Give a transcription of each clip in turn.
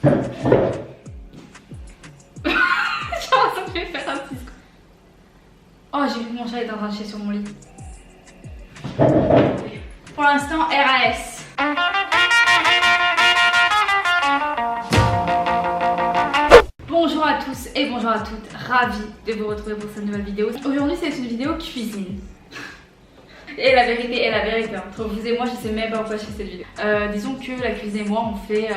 Ça me fait faire un petit... Oh, j'ai vu que mon chat est en train de chier sur mon lit. Pour l'instant, RAS. Bonjour à tous et bonjour à toutes, ravie de vous retrouver pour cette nouvelle vidéo. Aujourd'hui c'est une vidéo cuisine. Et la vérité est la vérité, entre vous et moi je sais même pas pourquoi je fais cette vidéo. Disons que la cuisine et moi on fait...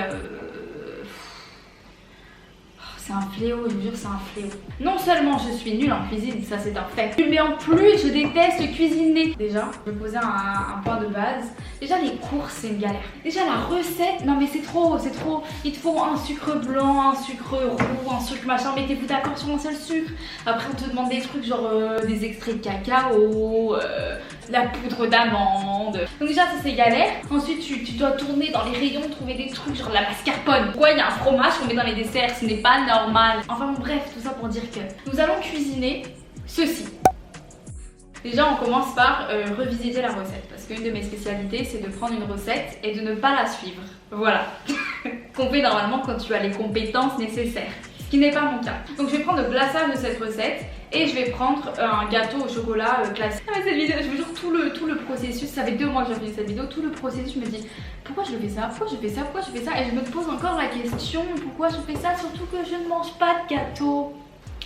C'est un fléau, je vous jure, c'est un fléau. Non seulement je suis nulle en cuisine, ça c'est un fait, mais en plus je déteste cuisiner. Déjà, je vais poser un point de base. Déjà les courses c'est une galère. Déjà la recette, non mais c'est trop, c'est trop. Il te faut un sucre blanc, un sucre roux, un sucre machin, mettez-vous d'accord sur un seul sucre. Après on te demande des trucs genre des extraits de cacao, la poudre d'amande. Donc déjà ça c'est galère. Ensuite tu dois tourner dans les rayons, trouver des trucs genre la mascarpone. Pourquoi il y a un fromage qu'on met dans les desserts, ce n'est pas normal. Enfin bon, bref, tout ça pour dire que nous allons cuisiner ceci. Déjà on commence par revisiter la recette parce qu'une de mes spécialités c'est de prendre une recette et de ne pas la suivre. Voilà. Qu'on fait normalement quand tu as les compétences nécessaires. Ce qui n'est pas mon cas. Donc je vais prendre le glaçage de cette recette et je vais prendre un gâteau au chocolat classique. Ah, cette vidéo, je vous jure, tout le processus, ça fait 2 mois que j'ai fait cette vidéo, tout le processus je me dis pourquoi je fais ça, pourquoi je fais ça, pourquoi je fais ça, et je me pose encore la question pourquoi je fais ça, surtout que je ne mange pas de gâteau.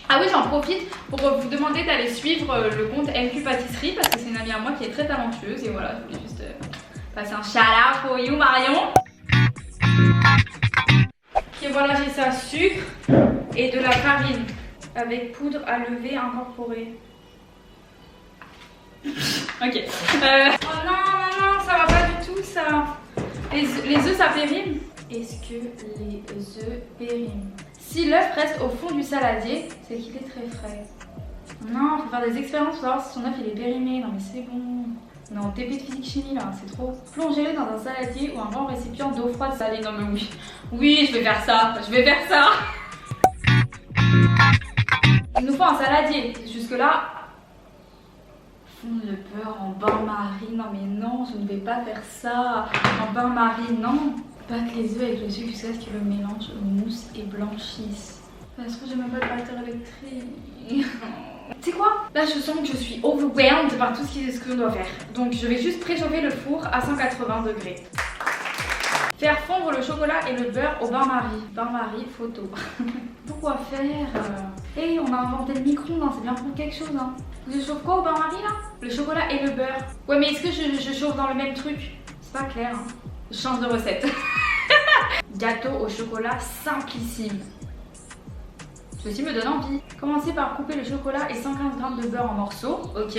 Ah oui, j'en profite pour vous demander d'aller suivre le compte MQ Pâtisserie parce que c'est une amie à moi qui est très talentueuse et voilà, je voulais juste passer un shout out for you Marion. Et voilà, j'ai ça, sucre et de la farine avec poudre à lever incorporée. Ok. Oh non, ça va pas du tout ça. Les œufs ça périme. Est-ce que les œufs périment? Si l'œuf reste au fond du saladier, c'est qu'il est très frais. Non, faut faire des expériences pour savoir si son œuf il est périmé. Non mais c'est bon. Non, TP de physique chimie là, c'est trop. Plongez-le dans un saladier ou un grand récipient d'eau froide salée. Non mais oui. Oui, je vais faire ça. Je vais faire ça. Il nous faut un saladier. Jusque là. Fondre le beurre en bain-marie. Non mais non, je ne vais pas faire ça. En bain-marie, non. Battre les œufs avec le sucre jusqu'à ce que le mélange mousse et blanchisse. Ça se trouve, j'ai même pas de batteur électrique. Tu sais quoi? Là je sens que je suis overwhelmed par tout ce que je dois faire. Donc je vais juste préchauffer le four à 180 degrés. Faire fondre le chocolat et le beurre au bain-marie. Bain-marie photo. Pourquoi faire? Hey, on a inventé le micro-ondes, hein, c'est bien pour quelque chose. Hein. Je chauffe quoi au bain-marie là? Le chocolat et le beurre. Ouais mais est-ce que je chauffe dans le même truc? C'est pas clair. Hein. Je change de recette. Gâteau au chocolat simplissime. Ceci me donne envie. Commencez par couper le chocolat et 115 g de beurre en morceaux. Ok.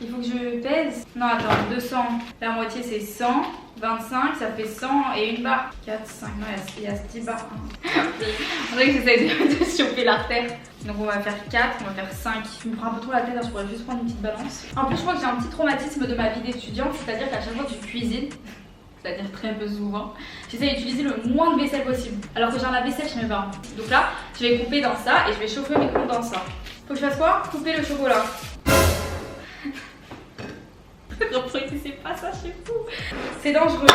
Il faut que je pèse. Non, attends, 200. La moitié c'est 100. 25, ça fait 100 et une barre. 4, 5, non, il y a 10 barres. On dirait que j'essaie de choper l'artère. Donc on va faire 4, on va faire 5. Je me prends un peu trop la tête, hein, je pourrais juste prendre une petite balance. En plus, je crois que j'ai un petit traumatisme de ma vie d'étudiante, c'est-à-dire qu'à chaque fois que je cuisine, c'est-à-dire très peu souvent, j'essaie d'utiliser le moins de vaisselle possible. Alors que j'ai un lave-vaisselle chez mes parents. Donc là, je vais couper dans ça et je vais chauffer mes micro dans ça. Faut que je fasse quoi? Couper le chocolat. C'est pas ça chez vous. C'est dangereux.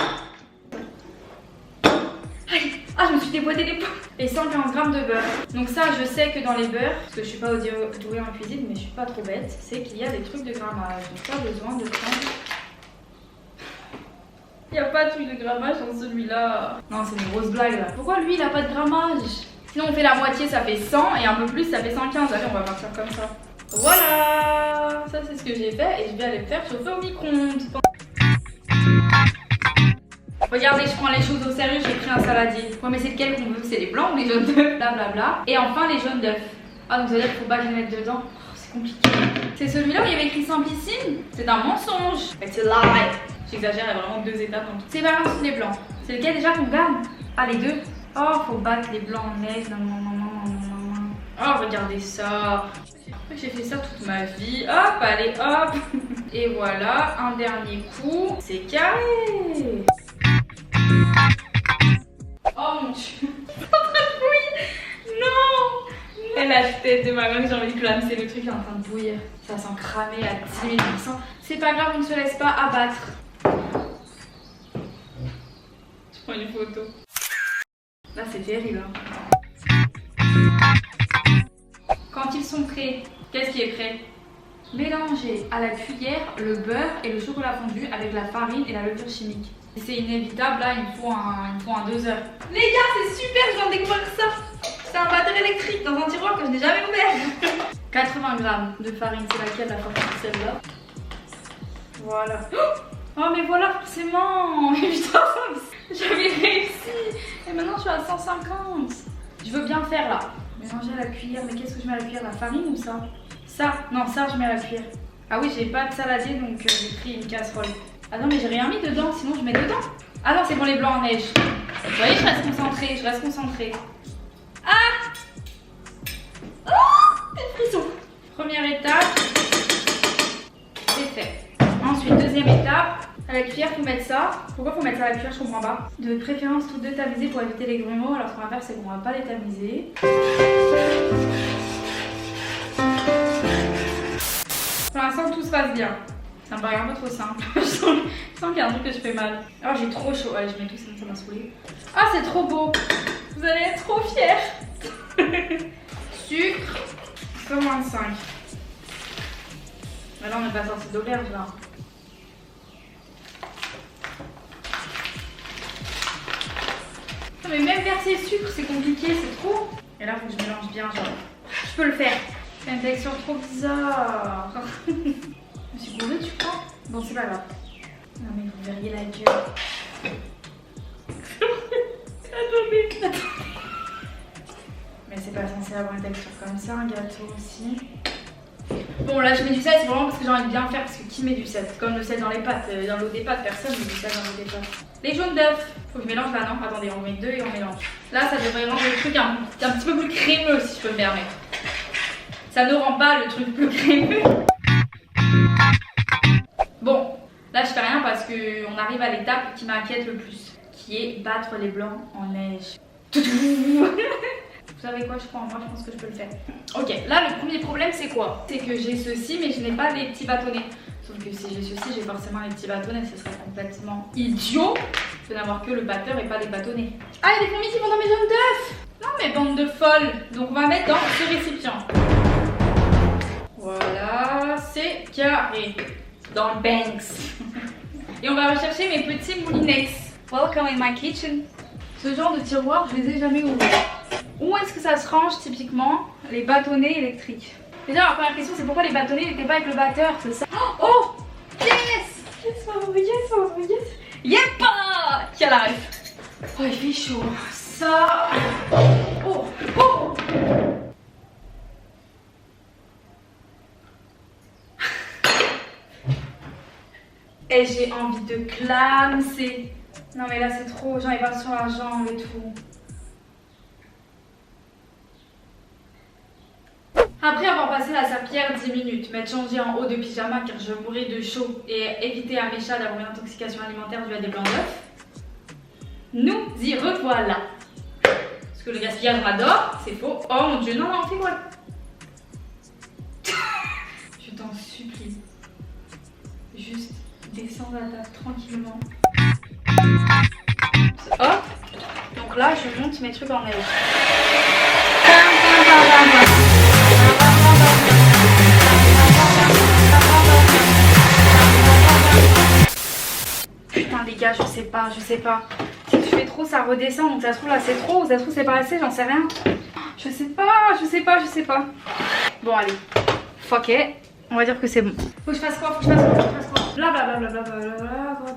Aïe. Ah, je me suis déboîté les pommes. Et 115 g de beurre. Donc ça, je sais que dans les beurres, parce que je suis pas douée en cuisine, mais je suis pas trop bête, c'est qu'il y a des trucs de grammage. Donc pas besoin de prendre... Il n'y a pas de truc de grammage dans celui-là. Non, c'est une grosse blague là. Pourquoi lui, il a pas de grammage? Sinon, on fait la moitié, ça fait 100 et un peu plus, ça fait 115. Allez, on va partir comme ça. Voilà, ça c'est ce que j'ai fait et je vais aller le faire chauffer au micro-ondes. Regardez, je prends les choses au sérieux, j'ai pris un saladier. Ouais, mais c'est lequel qu'on veut? C'est les blancs ou les jaunes d'œufs? Blablabla. Et enfin les jaunes d'œufs. Ah, donc ça veut dire qu'il faut pas que je les mette dedans. Oh, c'est compliqué. C'est celui-là où il y avait écrit simplissime? C'est un mensonge. C'est lie. J'exagère, il y a vraiment 2 étapes en tout. C'est pas grave, les blancs. C'est lequel déjà qu'on garde? Ah, les deux. Oh, faut battre les blancs en neige. Oh, regardez ça. J'ai fait ça toute ma vie. Hop, allez, hop. Et voilà, un dernier coup. C'est carré. Oh mon dieu. Oui. Non. Et la tête de ma main, j'ai envie de clamser. Le truc est en train de bouillir. Ça sent cramer à 10 000%. C'est pas grave, on ne se laisse pas abattre. Je prends une photo. Là c'est terrible. Hein. Quand ils sont prêts, qu'est-ce qui est prêt? Mélanger à la cuillère le beurre et le chocolat fondu avec la farine et la levure chimique. C'est inévitable, là il me faut un 2 heures. Les gars, c'est super, je viens de découvrir ça. C'est un batteur électrique dans un tiroir que je n'ai jamais ouvert. 80 grammes de farine, c'est laquelle la forme, celle-là? Voilà. Oh mais voilà forcément. Putain, j'avais réussi. Et maintenant je suis à 150. Je veux bien faire là. Mélanger à la cuillère, mais qu'est-ce que je mets à la cuillère? La farine ou ça? Ça, non ça je mets à la cuillère. Ah oui, j'ai pas de saladier donc j'ai pris une casserole. Ah non mais j'ai rien mis dedans, sinon je mets dedans. Ah non c'est bon les blancs en neige. Vous voyez, je reste concentrée, Ah oh, des frissons. Première étape, c'est fait. Ensuite, deuxième étape, à la cuillère, faut mettre ça. Pourquoi faut mettre ça à la cuillère? Je comprends pas. De préférence, toutes deux tamisées pour éviter les grumeaux. Alors, ce qu'on va faire, c'est qu'on va pas les tamiser. Pour l'instant, tout se passe bien. Ça me paraît un peu trop simple. Je sens qu'il y a un truc que je fais mal. Oh, j'ai trop chaud. Allez, je mets tout, sinon ça m'a saoulé. Ah, c'est trop beau. Vous allez être trop fiers. Sucre, 125. Mais là, on n'est pas sorti d'auberge là. Mais même verser le sucre, c'est compliqué, c'est trop. Et là, il faut que je mélange bien, genre. Je peux le faire. C'est une texture trop bizarre. Je me suis gourée, tu crois? Bon, c'est pas grave. Non, mais vous verriez la gueule. Attendez. Mais c'est pas censé avoir une texture comme ça, un gâteau aussi. Bon, là, je mets du sel, c'est vraiment parce que j'ai envie de bien faire. Parce que qui met du sel? Comme le sel dans les pâtes. Dans l'eau des pâtes, personne met du sel dans l'eau des pâtes. Les jaunes d'œufs. Faut que je mélange là, non? Attendez, on met deux et on mélange. Là, ça devrait rendre le truc un petit peu plus crémeux, si je peux me permettre. Ça ne rend pas le truc plus crémeux. Bon, là, je fais rien parce qu'on arrive à l'étape qui m'inquiète le plus. Qui est battre les blancs en neige. Vous savez quoi, je crois en moi, je pense que je peux le faire. Ok, là le premier problème c'est quoi? C'est que j'ai ceci mais je n'ai pas les petits bâtonnets. Sauf que si j'ai ceci, j'ai forcément les petits bâtonnets, ce serait complètement idiot de n'avoir que le batteur et pas les bâtonnets. Ah, il y a des fourmis qui vont dans mes jaunes d'œufs. Non mais bande de folles. Donc on va mettre dans ce récipient. Voilà, c'est carré. Dans le Banks. Et on va rechercher mes petits moulinex. Welcome in my kitchen. Ce genre de tiroir, je les ai jamais ouverts. Où est-ce que ça se range typiquement les bâtonnets électriques? Déjà, la première question, c'est pourquoi les bâtonnets n'étaient pas avec le batteur, c'est ça? Oh yes! Yes, Yeppa! Qui a la ref? Oh, il fait chaud. Ça... Oh! Oh! Et j'ai envie de clamser. Non mais là c'est trop, j'en ai pas sur la jambe et tout. Après avoir passé la serpillière 10 minutes, m'être changée en haut de pyjama car je mourais de chaud et éviter à mes chats d'avoir une intoxication alimentaire due à des blancs d'œufs, nous y revoilà. Parce que le gaspillage on adore, c'est faux. Oh mon dieu, non, fais-moi. Je t'en supplie. Juste descends la table tranquillement. Hop. Donc là je monte mes trucs en neige. Putain les gars, je sais pas. Si je fais trop ça redescend, donc ça se trouve là c'est trop ou ça se trouve c'est pas assez, j'en sais rien. Je sais pas. Bon allez, fuck it, on va dire que c'est bon. Faut que je fasse quoi? Blablabla,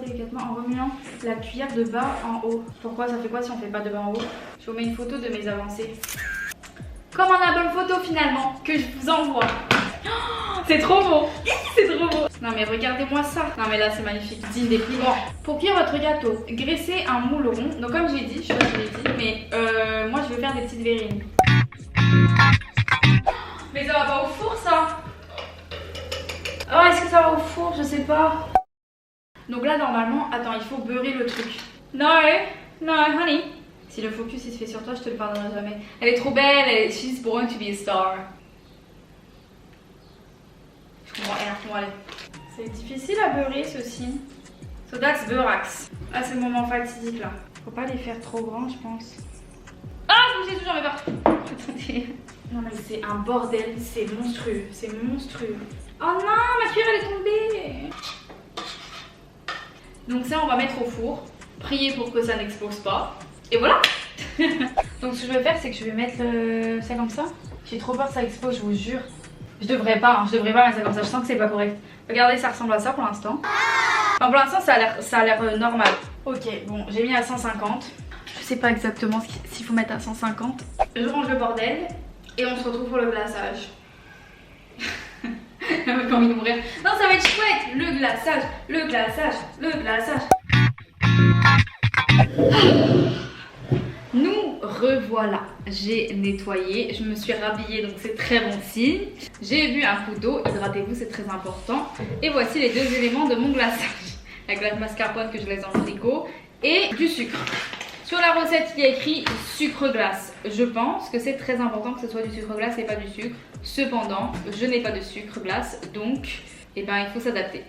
délicatement en remuant la cuillère de bas en haut. Pourquoi? Ça fait quoi si on fait pas de bas en haut? Je vous mets une photo de mes avancées. Comme un album photo finalement, que je vous envoie. Oh, c'est trop beau. Non mais regardez-moi ça. Non mais là c'est magnifique. Digne des plus grands. Pour cuire votre gâteau, graissez un moule rond. Donc comme j'ai dit, je sais pas si je l'ai dit, mais moi je veux faire des petites verrines. Mais ça va pas au four ça? Oh, est-ce que ça va au four? Je sais pas. Donc là normalement, attends, il faut beurrer le truc. No, honey. Si le focus il se fait sur toi, je te le pardonnerai jamais. Elle est trop belle, she's born to be a star. Je comprends rien, allez. C'est difficile à beurrer ceci. So that's beurax. Ah, c'est le moment fatidique là. Faut pas les faire trop grands, je pense. j'ai toujours mes barres. Attendez. Non mais c'est un bordel, c'est monstrueux, c'est monstrueux. Oh non, ma cuillère elle est tombée. Donc ça on va mettre au four. Prier pour que ça n'explose pas. Et voilà. Donc ce que je vais faire c'est que je vais mettre ça comme ça. J'ai trop peur que ça explose, je vous jure. Je devrais pas mettre ça comme ça, je sens que c'est pas correct. Regardez, ça ressemble à ça pour l'instant. Enfin pour l'instant ça a l'air normal. Ok, bon j'ai mis à 150. Je sais pas exactement s'il faut mettre à 150. Je range le bordel et on se retrouve pour le glaçage. J'ai envie de mourir. Non, ça va être chouette. Le glaçage, le glaçage, le glaçage. Nous revoilà. J'ai nettoyé, je me suis rhabillée donc c'est très bon signe. J'ai bu un coup d'eau, hydratez-vous c'est très important. Et voici les deux éléments de mon glaçage. La glace mascarpone que je laisse dans le frigo et du sucre. Sur la recette il y a écrit sucre glace. Je pense que c'est très important que ce soit du sucre glace et pas du sucre. Cependant, je n'ai pas de sucre glace donc il faut s'adapter.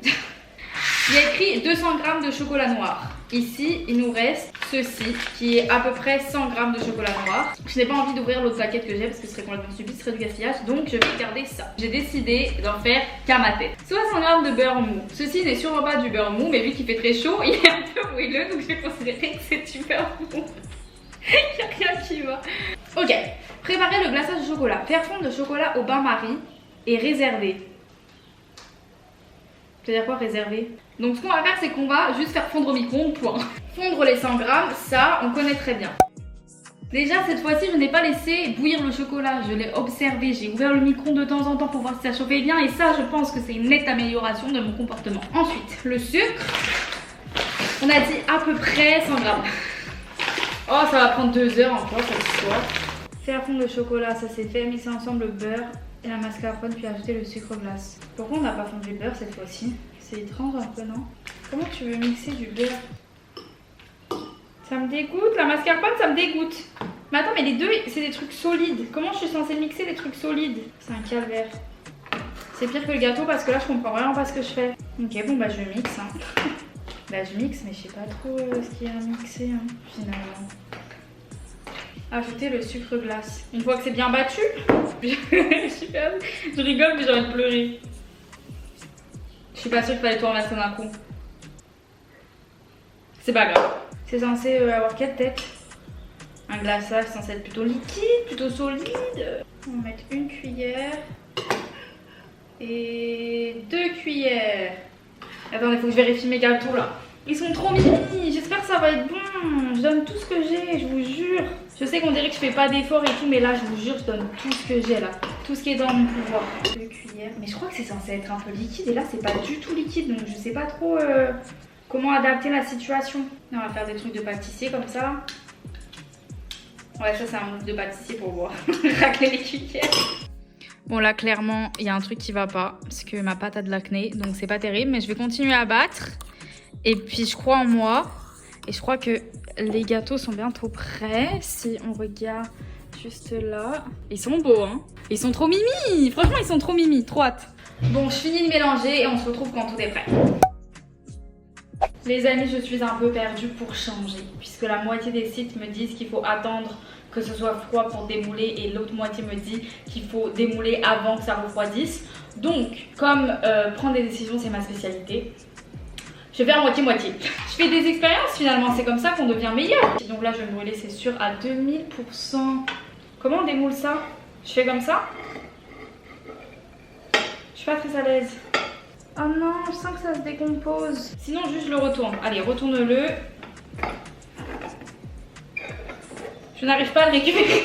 Il y a écrit 200 g de chocolat noir. Ici, il nous reste ceci qui est à peu près 100 g de chocolat noir. Je n'ai pas envie d'ouvrir l'autre paquet que j'ai parce que ce serait complètement stupide, ce serait du gaspillage. Donc je vais garder ça. J'ai décidé d'en faire qu'à ma tête. 60 g de beurre mou. Ceci n'est sûrement pas du beurre mou, mais vu qu'il fait très chaud, il est un peu moelleux. Donc je vais considérer que c'est du beurre mou. Il n'y a rien qui va. Ok, préparer le glaçage de chocolat. Faire fondre le chocolat au bain-marie et réserver. C'est-à-dire quoi réserver? Donc ce qu'on va faire c'est qu'on va juste faire fondre au micro-ondes, point. Fondre les 100 grammes, ça on connaît très bien. Déjà cette fois-ci je n'ai pas laissé bouillir le chocolat, je l'ai observé, j'ai ouvert le micro-ondes de temps en temps pour voir si ça chauffait bien et ça je pense que c'est une nette amélioration de mon comportement. Ensuite le sucre, on a dit à peu près 100 grammes. Oh ça va prendre 2 heures encore cette histoire. Faire fondre le chocolat, ça c'est fait, mixer ensemble le beurre et la mascarpone puis ajouter le sucre glace. Pourquoi on n'a pas fondu le beurre cette fois-ci? C'est étrange un peu, non? Comment tu veux mixer du beurre? Ça me dégoûte, la mascarpone ça me dégoûte. Mais attends, mais les deux c'est des trucs solides. Comment je suis censée mixer des trucs solides? C'est un calvaire. C'est pire que le gâteau parce que là je comprends vraiment pas ce que je fais. Ok, bon bah je mixe. Hein. Bah je mixe, mais je sais pas trop ce qu'il y a à mixer hein, finalement. Ajouter le sucre glace. Une fois que c'est bien battu, je rigole mais j'ai envie de pleurer. Je suis pas sûre qu'il fallait tout remettre d'un coup. C'est pas grave. C'est censé avoir quelle tête? Un glaçage censé être plutôt liquide, plutôt solide. On va mettre une cuillère et 2 cuillères. Attendez, faut que je vérifie mes gâteaux là. Ils sont trop mimi, j'espère que ça va être bon. Je donne tout ce que j'ai, je vous jure. Je sais qu'on dirait que je fais pas d'efforts et tout, mais là je vous jure, je donne tout ce que j'ai là. Tout ce qui est dans mon pouvoir. 2 cuillères. Mais je crois que c'est censé être un peu liquide et là c'est pas du tout liquide, donc je sais pas trop comment adapter la situation. On va faire des trucs de pâtissier comme ça. Ouais, ça c'est un move de pâtissier pour voir. Racler les cuillères. Bon là clairement il y a un truc qui va pas parce que ma pâte a de l'acné, donc c'est pas terrible, mais je vais continuer à battre. Et puis je crois en moi et je crois que les gâteaux sont bientôt prêts. Si on regarde juste là, ils sont beaux hein. Ils sont trop mimi, franchement ils sont trop mimi, trop hâte. Bon je finis de mélanger et on se retrouve quand tout est prêt. Les amis, je suis un peu perdue pour changer puisque la moitié des sites me disent qu'il faut attendre que ce soit froid pour démouler et l'autre moitié me dit qu'il faut démouler avant que ça refroidisse. Donc comme prendre des décisions c'est ma spécialité, je vais faire moitié-moitié. Je fais des expériences finalement, c'est comme ça qu'on devient meilleur. Donc là je vais me brûler c'est sûr à 2000%. Comment on démoule ça? Je fais comme ça? Je suis pas très à l'aise. Oh non, je sens que ça se décompose. Sinon juste je le retourne. Allez, retourne-le. Je n'arrive pas à le récupérer.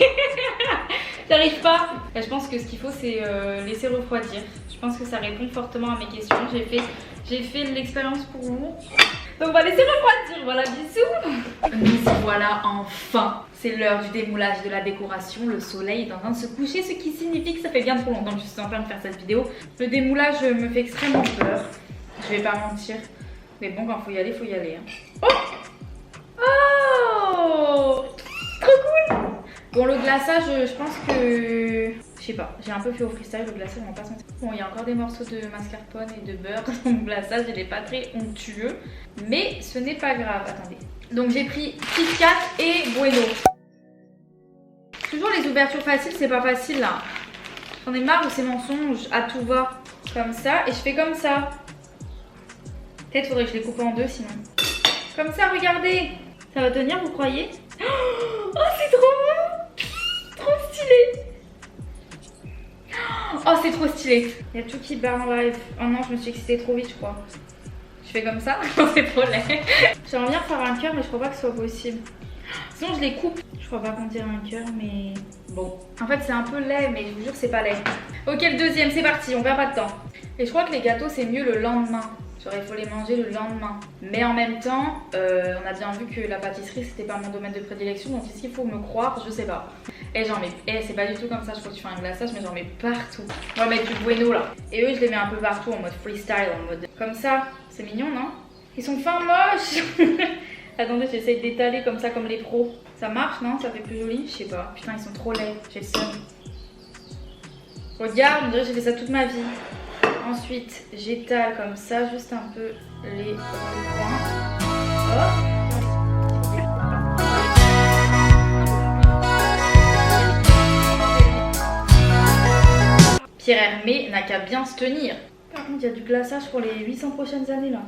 J'arrive pas. Et je pense que ce qu'il faut c'est laisser refroidir. Je pense que ça répond fortement à mes questions. J'ai fait l'expérience pour vous. Donc on va laisser refroidir. Voilà, bisous. Nous voilà enfin. C'est l'heure du démoulage de la décoration. Le soleil est en train de se coucher, ce qui signifie que ça fait bien trop longtemps que je suis en train de faire cette vidéo. Le démoulage me fait extrêmement peur. Je vais pas mentir. Mais bon, quand faut y aller, faut y aller. Hein. Oh! Oh! Trop cool! Bon, le glaçage, je pense que... Je sais pas, j'ai un peu fait au freestyle le glaçage, on va pas sentir. Bon, il y a encore des morceaux de mascarpone et de beurre. Donc le glaçage, il est pas très onctueux. Mais ce n'est pas grave, attendez. Donc j'ai pris Kit Kat et Bueno. les ouvertures faciles, c'est pas facile là. J'en ai marre de ces mensonges à tout va. Comme ça, et je fais comme ça. Peut-être faudrait que je les coupe en deux sinon. Comme ça, regardez. Ça va tenir, vous croyez? Oh, c'est trop beau. Trop stylé. Oh, c'est trop stylé. Il y a tout qui barre en live. Oh non, je me suis excitée trop vite, je crois. Je fais comme ça. C'est trop laid. J'aimerais bien faire un cœur, mais je crois pas que ce soit possible. Sinon, je les coupe. Je crois pas qu'on dirait un cœur, mais bon. En fait, c'est un peu laid, mais je vous jure, c'est pas laid. Ok, le deuxième, c'est parti. On perd pas de temps. Et je crois que les gâteaux, c'est mieux le lendemain. Genre, il faut les manger le lendemain. Mais en même temps, on a bien vu que la pâtisserie, c'était pas mon domaine de prédilection. Donc, est-ce qu'il faut me croire? Je sais pas. Et j'en mets. Et c'est pas du tout comme ça. Je crois que tu fais un glaçage, mais j'en mets partout. On va mettre du bueno là. Et eux, je les mets un peu partout en mode freestyle. En mode comme ça. C'est mignon, non? Ils sont fins moches. Attendez, j'essaye d'étaler comme ça, comme les pros. Ça marche, non? Ça fait plus joli? Je sais pas. Putain, ils sont trop laids. J'ai le seum. Regarde, on dirait que j'ai fait ça toute ma vie. Ensuite, j'étale comme ça, juste un peu les coins. Pierre Hermé n'a qu'à bien se tenir. Par contre, il y a du glaçage pour les 800 prochaines années là.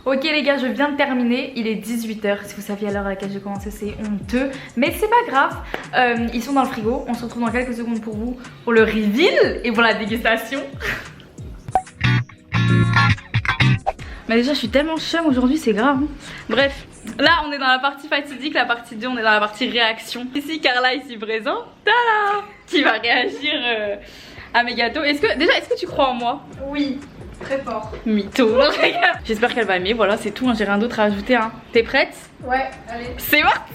Ok les gars, je viens de terminer, il est 18h, si vous saviez à l'heure à laquelle j'ai commencé c'est honteux, mais c'est pas grave, ils sont dans le frigo, on se retrouve dans quelques secondes pour vous, pour le reveal et pour la dégustation. Mais déjà je suis tellement chum aujourd'hui, c'est grave. Bref, là on est dans la partie fatidique, la partie 2, on est dans la partie réaction. Ici Carla ici présente, tada, qui va réagir à mes gâteaux. Est-ce que tu crois en moi? Oui. Très fort. Mytho. J'espère qu'elle va aimer. Voilà, c'est tout. Hein. J'ai rien d'autre à ajouter. Hein. T'es prête? Ouais, allez. C'est parti.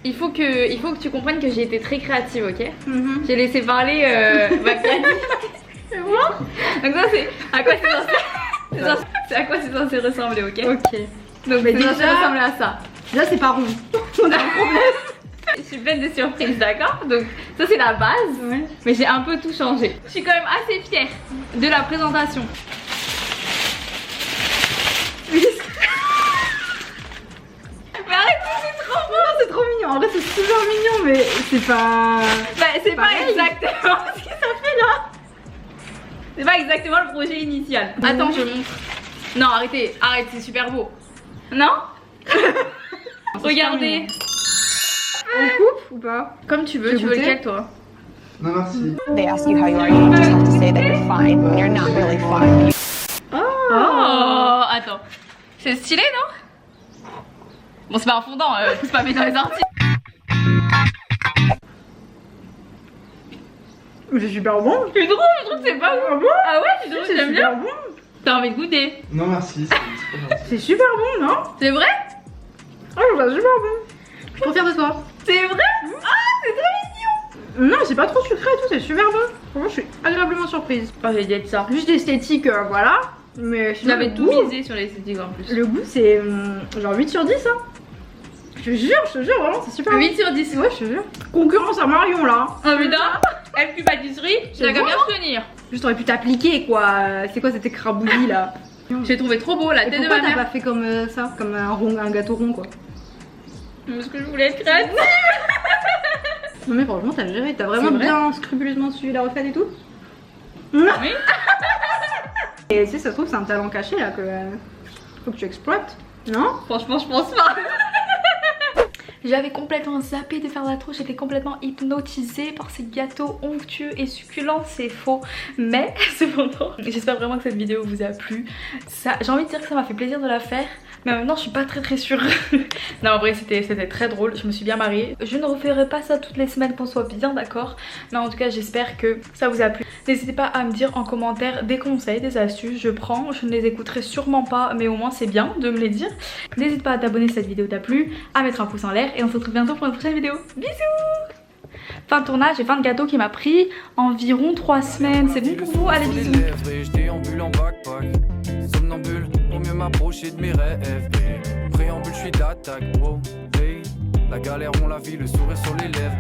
il faut que tu comprennes que j'ai été très créative, ok? J'ai laissé parler Bacardi. C'est moi. Donc ça, c'est à quoi c'est censé... c'est à quoi c'est censé ressembler, ok? Ok. Donc mais c'est censé déjà... ressembler à ça. Déjà, c'est pas rond. On a un problème. Je suis pleine de surprises, d'accord? Donc ça c'est la base, ouais. Mais j'ai un peu tout changé. Je suis quand même assez fière de la présentation. Mais arrête, c'est trop beau! Non, c'est trop mignon. En vrai, c'est super mignon, mais c'est pas... Bah c'est pas exactement ce que ça fait là. C'est pas exactement le projet initial. Attends, je montre. Non, arrêtez, arrête, c'est super beau. Non? Regardez. On coupe ou pas? Comme tu veux lequel toi? Non merci. They ask you how you are, you just have to say that you're fine when you're not really fine. Oh, attends. C'est stylé, non? Bon, c'est pas un fondant, pousse pas mes dans les orties. C'est super bon. C'est drôle, je trouve que c'est pas bon. Ah ouais, c'est drôle, j'aime bien. Bon. T'as envie de goûter? Non merci, c'est trop gentil. C'est super bon, non? C'est vrai? Oh, je trouve ça super bon. Je suis trop fière de toi. C'est vrai? Ah, c'est trop mignon. Non, c'est pas trop sucré et tout, c'est super bon. Franchement, je suis agréablement surprise. Oh, j'ai dit ça. Juste l'esthétique, voilà. Mais J'avais tout goût, misé sur l'esthétique en plus. Le goût, c'est genre 8 sur 10, hein. Je te jure, vraiment, c'est super 8 sur 10. Ouais, je te jure. Concurrence à Marion, là. Oh putain, FQ pâtisserie, j'ai qu'à bien se tenir. Juste, t'aurais pu t'appliquer, quoi. C'est quoi cet écrabouillis, là? J'ai trouvé trop beau la Et tête de pourquoi ma t'as mère. pas fait comme ça? Comme un gâteau rond, quoi. Parce que je voulais être créative. Non, mais franchement, t'as géré. T'as vraiment C'est vrai bien scrupuleusement suivi la recette et tout. Oui. Et tu sais, ça se trouve, c'est un talent caché, là, que faut que tu exploites. Non? Franchement, je pense pas. J'avais complètement zappé de faire l'intro, j'étais complètement hypnotisée par ces gâteaux onctueux et succulents, c'est faux. Mais cependant, j'espère vraiment que cette vidéo vous a plu. J'ai envie de dire que ça m'a fait plaisir de la faire, mais maintenant je suis pas très sûre. Non, en vrai c'était très drôle, je me suis bien marrée. Je ne referai pas ça toutes les semaines, qu'on soit bien d'accord. Mais en tout cas j'espère que ça vous a plu. N'hésitez pas à me dire en commentaire des conseils, des astuces, je prends. Je ne les écouterai sûrement pas, mais au moins c'est bien de me les dire. N'hésite pas à t'abonner si cette vidéo t'a plu, à mettre un pouce en l'air. Et on se retrouve bientôt pour une prochaine vidéo. Bisous! Fin de tournage et fin de gâteau qui m'a pris environ 3 semaines. C'est bon pour vous? Allez, bisous! Je déambule en backpack, somnambule pour mieux m'approcher de mes rêves. Préambule, je suis d'attaque, wow, hey. La galère, on la vit, le sourire sur les lèvres.